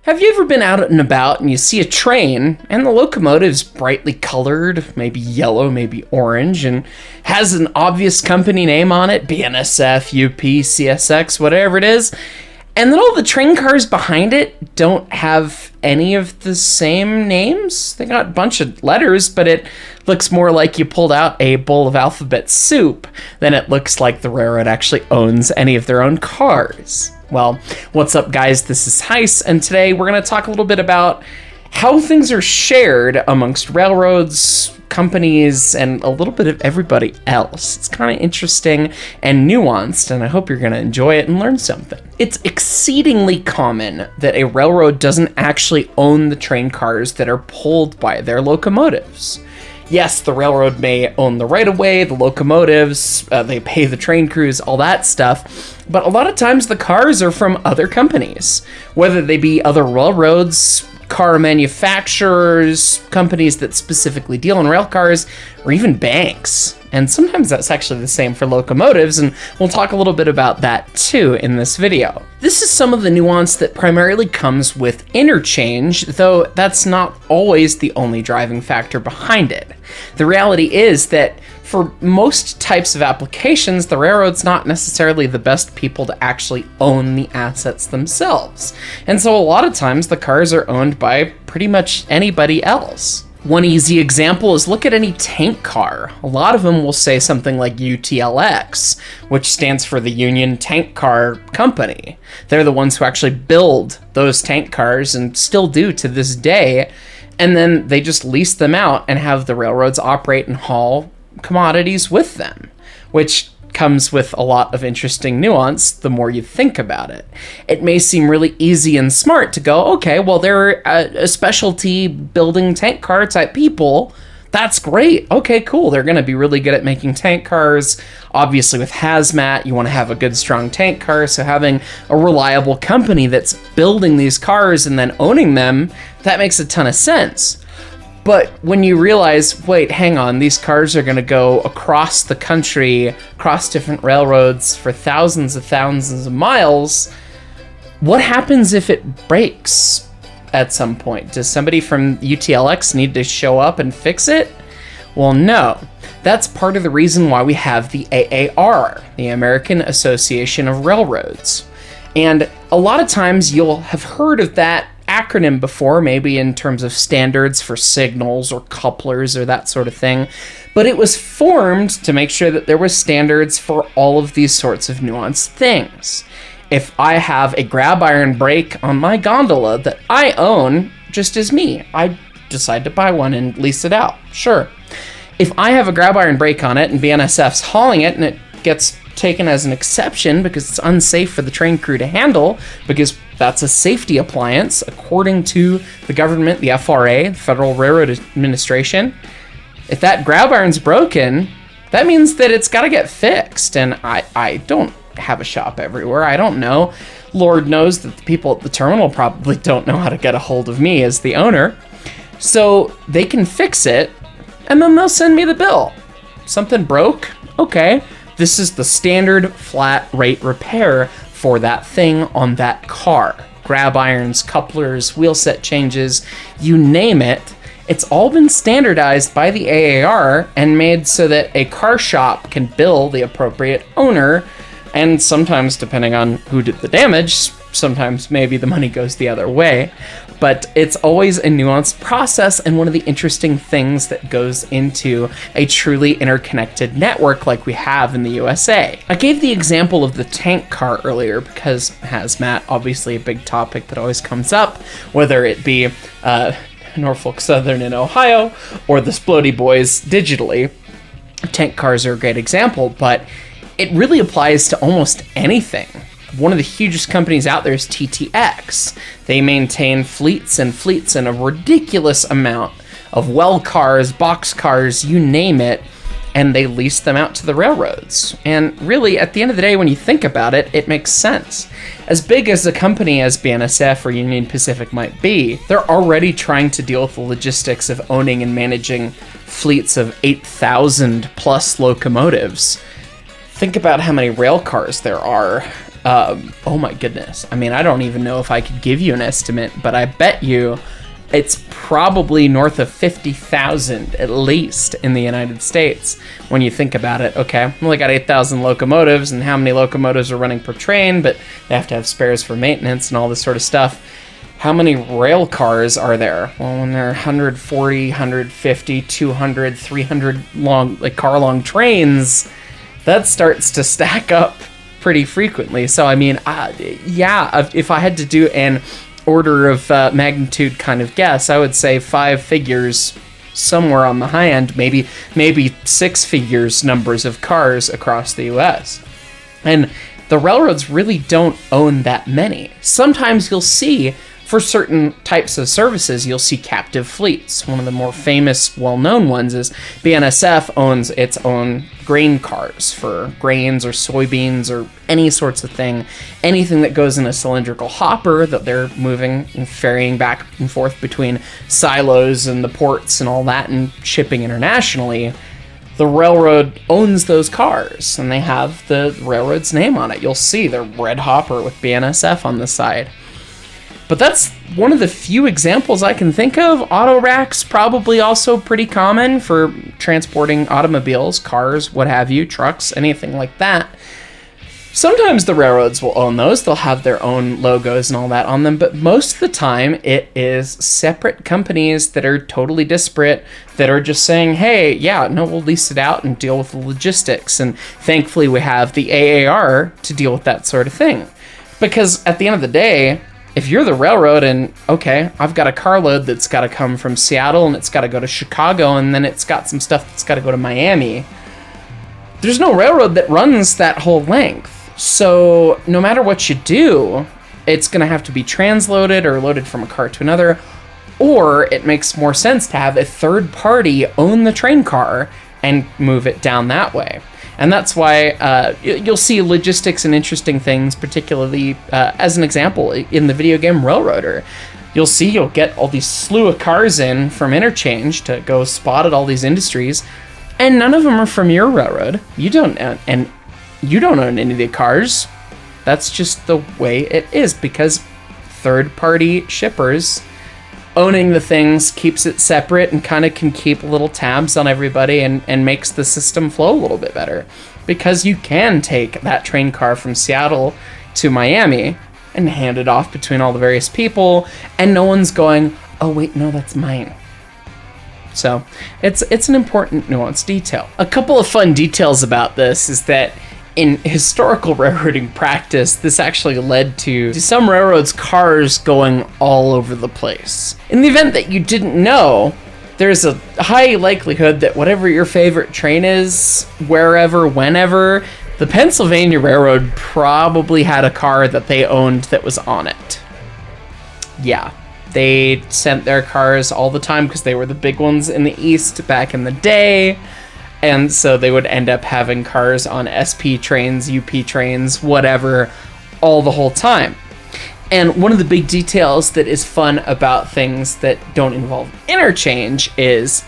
Have you ever been out and about and you see a train and the locomotive's brightly colored, maybe yellow, maybe orange, and has an obvious company name on it, BNSF, UP, CSX, whatever it is, and then all the train cars behind it don't have any of the same names? They got a bunch of letters, but it looks more like you pulled out a bowl of alphabet soup than it looks like the railroad actually owns any of their own cars. Well, what's up, guys? This is Heiss, and today we're going to talk a little bit about how things are shared amongst railroads, companies, and a little bit of everybody else. It's kind of interesting and nuanced, and I hope you're going to enjoy it and learn something. It's exceedingly common that a railroad doesn't actually own the train cars that are pulled by their locomotives. Yes, the railroad may own the right-of-way, the locomotives, they pay the train crews, all that stuff, but a lot of times the cars are from other companies, whether they be other railroads, car manufacturers, companies that specifically deal in rail cars, or even banks. And sometimes that's actually the same for locomotives, and we'll talk a little bit about that too in this video. This is some of the nuance that primarily comes with interchange, though that's not always the only driving factor behind it. The reality is that for most types of applications, the railroad's not necessarily the best people to actually own the assets themselves. And so a lot of times the cars are owned by pretty much anybody else. One easy example is look at any tank car. A lot of them will say something like UTLX, which stands for the Union Tank Car Company. They're the ones who actually build those tank cars and still do to this day. And then they just lease them out and have the railroads operate and haul commodities with them, which comes with a lot of interesting nuance the more you think about it. It may seem really easy and smart to go, okay, well, they're a specialty building tank car type people. That's great. Okay, cool. They're going to be really good at making tank cars. Obviously, with hazmat, you want to have a good, strong tank car. So having a reliable company that's building these cars and then owning them, that makes a ton of sense. But when you realize, wait, hang on, these cars are going to go across the country, across different railroads for thousands of miles, what happens if it breaks at some point? Does somebody from UTLX need to show up and fix it? Well, no. That's part of the reason why we have the AAR, the American Association of Railroads. And a lot of times you'll have heard of that acronym before, maybe in terms of standards for signals or couplers or that sort of thing, but it was formed to make sure that there were standards for all of these sorts of nuanced things. If I have a grab iron brake on my gondola that I own just as me, I decide to buy one and lease it out, sure. If I have a grab iron brake on it and BNSF's hauling it and it gets taken as an exception because it's unsafe for the train crew to handle, because that's a safety appliance according to the government, the FRA, the Federal Railroad Administration. If that grab iron's broken, that means that it's got to get fixed. And I don't have a shop everywhere. I don't know. Lord knows that the people at the terminal probably don't know how to get a hold of me as the owner. So they can fix it, and then they'll send me the bill. Something broke? Okay. This is the standard flat rate repair for that thing on that car. Grab irons, couplers, wheel set changes, you name it. It's all been standardized by the AAR and made so that a car shop can bill the appropriate owner. And sometimes, depending on who did the damage, sometimes maybe the money goes the other way. But it's always a nuanced process, and one of the interesting things that goes into a truly interconnected network like we have in the USA. I gave the example of the tank car earlier because hazmat, obviously a big topic that always comes up, whether it be Norfolk Southern in Ohio or the Splody Boys digitally. Tank cars are a great example, but it really applies to almost anything. One of the hugest companies out there is TTX. They maintain fleets and a ridiculous amount of well cars, box cars, you name it, and they lease them out to the railroads. And really, at the end of the day, when you think about it, it makes sense. As big as a company as BNSF or Union Pacific might be, they're already trying to deal with the logistics of owning and managing fleets of 8,000 plus locomotives. Think about how many rail cars there are Oh my goodness. I mean, I don't even know if I could give you an estimate, but I bet you it's probably north of 50,000 at least in the United States when you think about it. Okay, we only got 8,000 locomotives, and how many locomotives are running per train, but they have to have spares for maintenance and all this sort of stuff. How many rail cars are there? Well, when they're 140, 150, 200, 300 long, like car-long trains, that starts to stack up pretty frequently. So, I mean, yeah, if I had to do an order of magnitude kind of guess, I would say 5 figures somewhere on the high end, maybe 6 figures numbers of cars across the US. And the railroads really don't own that many. Sometimes you'll see, for certain types of services, you'll see captive fleets. One of the more famous, well-known ones is BNSF owns its own grain cars for grains or soybeans or any sorts of thing. Anything that goes in a cylindrical hopper that they're moving and ferrying back and forth between silos and the ports and all that and shipping internationally, the railroad owns those cars, and they have the railroad's name on it. You'll see the red hopper with BNSF on the side. But that's one of the few examples I can think of. Auto racks probably also pretty common for transporting automobiles, cars, what have you, trucks, anything like that. Sometimes the railroads will own those. They'll have their own logos and all that on them, but most of the time it is separate companies that are totally disparate that are just saying, hey, yeah, no, we'll lease it out and deal with the logistics. And thankfully we have the AAR to deal with that sort of thing. Because at the end of the day, if you're the railroad and, okay, I've got a carload that's got to come from Seattle and it's got to go to Chicago and then it's got some stuff that's got to go to Miami, there's no railroad that runs that whole length. So no matter what you do, it's going to have to be transloaded or loaded from a car to another, or it makes more sense to have a third party own the train car and move it down that way. And that's why you'll see logistics and interesting things, particularly as an example, in the video game Railroader. You'll get all these slew of cars in from Interchange to go spot at all these industries, and none of them are from your railroad. You don't own any of the cars. That's just the way it is, because third-party shippers owning the things keeps it separate and kind of can keep little tabs on everybody and makes the system flow a little bit better. Because you can take that train car from Seattle to Miami and hand it off between all the various people, and no one's going, oh wait, no, that's mine. So it's an important nuanced detail. A couple of fun details about this is that in historical railroading practice, this actually led to some railroads' cars going all over the place. In the event that you didn't know, there's a high likelihood that whatever your favorite train is, wherever, whenever, the Pennsylvania Railroad probably had a car that they owned that was on it. Yeah, they sent their cars all the time because they were the big ones in the East back in the day. And so they would end up having cars on SP trains, UP trains, whatever, all the whole time. And one of the big details that is fun about things that don't involve interchange is,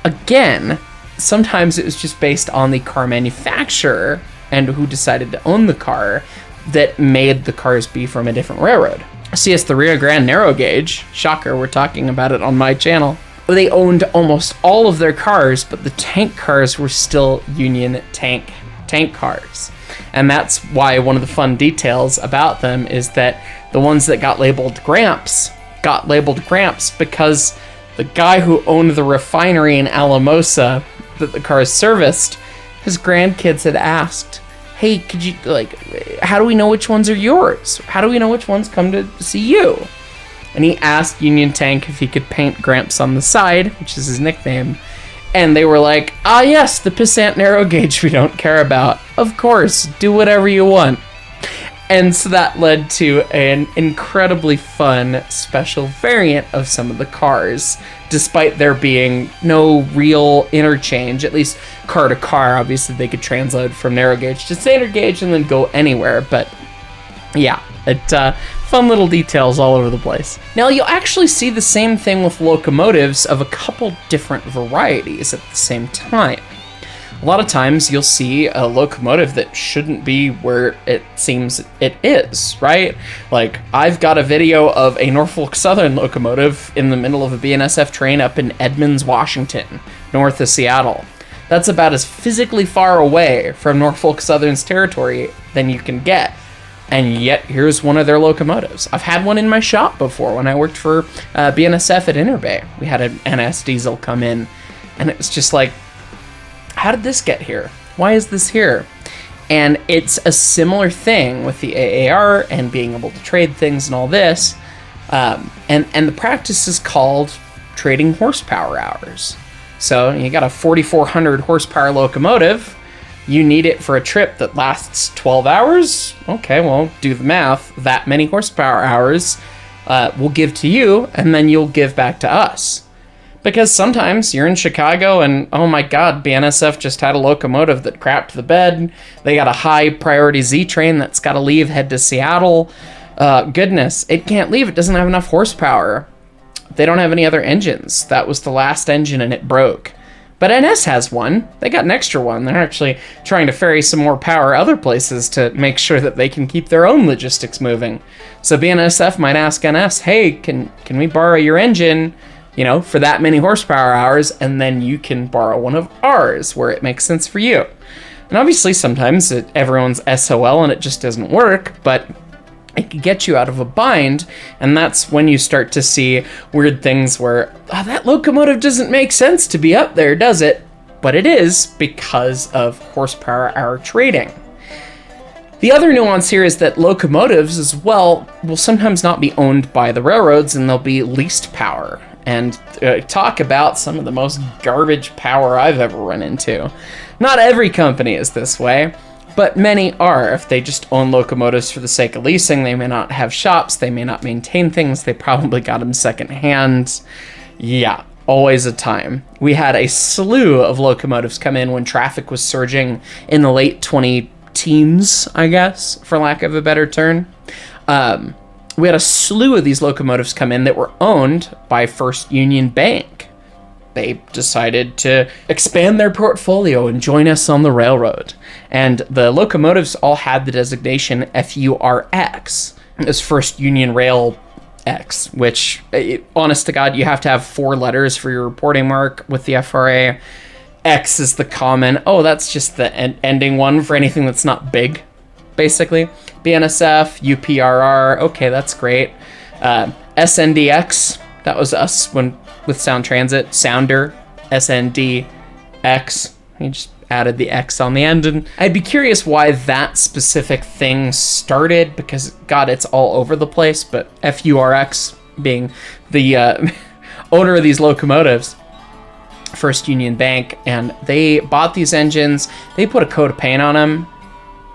again, sometimes it was just based on the car manufacturer and who decided to own the car that made the cars be from a different railroad. CS the Rio Grande Narrow Gauge, shocker, we're talking about it on my channel. They owned almost all of their cars, but the tank cars were still Union tank cars. And that's why one of the fun details about them is that the ones that got labeled Gramps because the guy who owned the refinery in Alamosa that the cars serviced, his grandkids had asked, hey, could you, how do we know which ones are yours? How do we know which ones come to see you? And he asked Union Tank if he could paint Gramps on the side, which is his nickname. And they were like, ah yes, the pissant narrow gauge we don't care about. Of course, do whatever you want. And so that led to an incredibly fun special variant of some of the cars, despite there being no real interchange, at least car to car. Obviously, they could transload from narrow gauge to standard gauge and then go anywhere, but yeah, fun little details all over the place. Now, you'll actually see the same thing with locomotives of a couple different varieties at the same time. A lot of times you'll see a locomotive that shouldn't be where it seems it is, right? Like, I've got a video of a Norfolk Southern locomotive in the middle of a BNSF train up in Edmonds, Washington, north of Seattle. That's about as physically far away from Norfolk Southern's territory than you can get. And yet, here's one of their locomotives. I've had one in my shop before when I worked for BNSF at Interbay. We had an NS diesel come in, and it was just like, how did this get here? Why is this here? And it's a similar thing with the AAR and being able to trade things and all this. And the practice is called trading horsepower hours. So you got a 4,400 horsepower locomotive. You need it for a trip that lasts 12 hours. Okay, well, do the math. That many horsepower hours we'll give to you, and then you'll give back to us. Because sometimes you're in Chicago and, oh my God, BNSF just had a locomotive that crapped the bed. They got a high priority Z train that's got to leave, head to Seattle. Goodness, it can't leave. It doesn't have enough horsepower. They don't have any other engines. That was the last engine and it broke. But NS has one. They got an extra one. They're actually trying to ferry some more power other places to make sure that they can keep their own logistics moving. So BNSF might ask NS, hey, can we borrow your engine, for that many horsepower hours, and then you can borrow one of ours where it makes sense for you. And obviously sometimes everyone's SOL and it just doesn't work, but it can get you out of a bind, and that's when you start to see weird things where, that locomotive doesn't make sense to be up there, does it? But it is because of horsepower hour trading. The other nuance here is that locomotives as well will sometimes not be owned by the railroads, and they'll be leased power. And talk about some of the most garbage power I've ever run into. Not every company is this way, but many are. If they just own locomotives for the sake of leasing, they may not have shops, they may not maintain things, they probably got them secondhand. Yeah, always a time. We had a slew of locomotives come in when traffic was surging in the late 2010s, I guess, for lack of a better term. We had a slew of these locomotives come in that were owned by First Union Bank. They decided to expand their portfolio and join us on the railroad. And the locomotives all had the designation FURX. It's First Union Rail X, which, honest to God, you have to have 4 letters for your reporting mark with the FRA. X is the common, that's just the ending one for anything that's not big, basically. BNSF, UPRR, okay, that's great. SNDX, that was us with Sound Transit. Sounder, SNDX. You just added the X on the end, and I'd be curious why that specific thing started, because, God, it's all over the place, but FURX being the owner of these locomotives, First Union Bank, and they bought these engines, they put a coat of paint on them,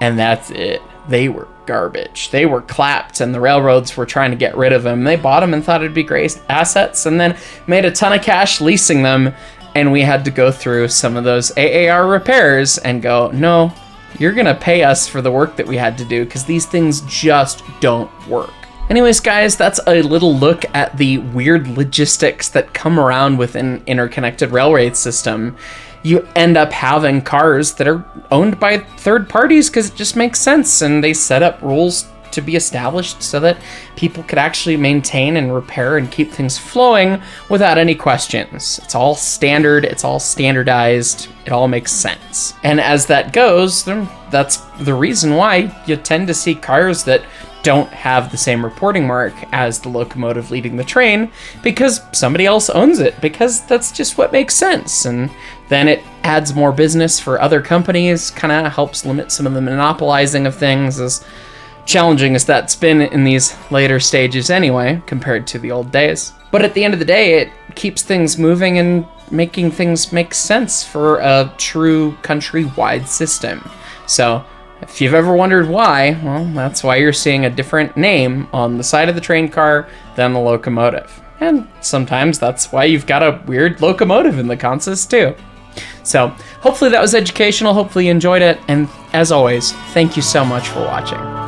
and that's it. They were garbage. They were clapped, and the railroads were trying to get rid of them. They bought them and thought it'd be great assets, and then made a ton of cash leasing them, and we had to go through some of those AAR repairs and go, no, you're gonna pay us for the work that we had to do, because these things just don't work. Anyways, guys, that's a little look at the weird logistics that come around with an interconnected railway system. You end up having cars that are owned by third parties because it just makes sense, and they set up rules to be established so that people could actually maintain and repair and keep things flowing without any questions. It's all standard, it's all standardized, it all makes sense. And as that goes, that's the reason why you tend to see cars that don't have the same reporting mark as the locomotive leading the train, because somebody else owns it, because that's just what makes sense. And then it adds more business for other companies, kind of helps limit some of the monopolizing of things, as challenging as that's been in these later stages anyway, compared to the old days. But at the end of the day, it keeps things moving and making things make sense for a true countrywide system. So if you've ever wondered why, well, that's why you're seeing a different name on the side of the train car than the locomotive. And sometimes that's why you've got a weird locomotive in the consist too. So hopefully that was educational, hopefully you enjoyed it, and as always, thank you so much for watching.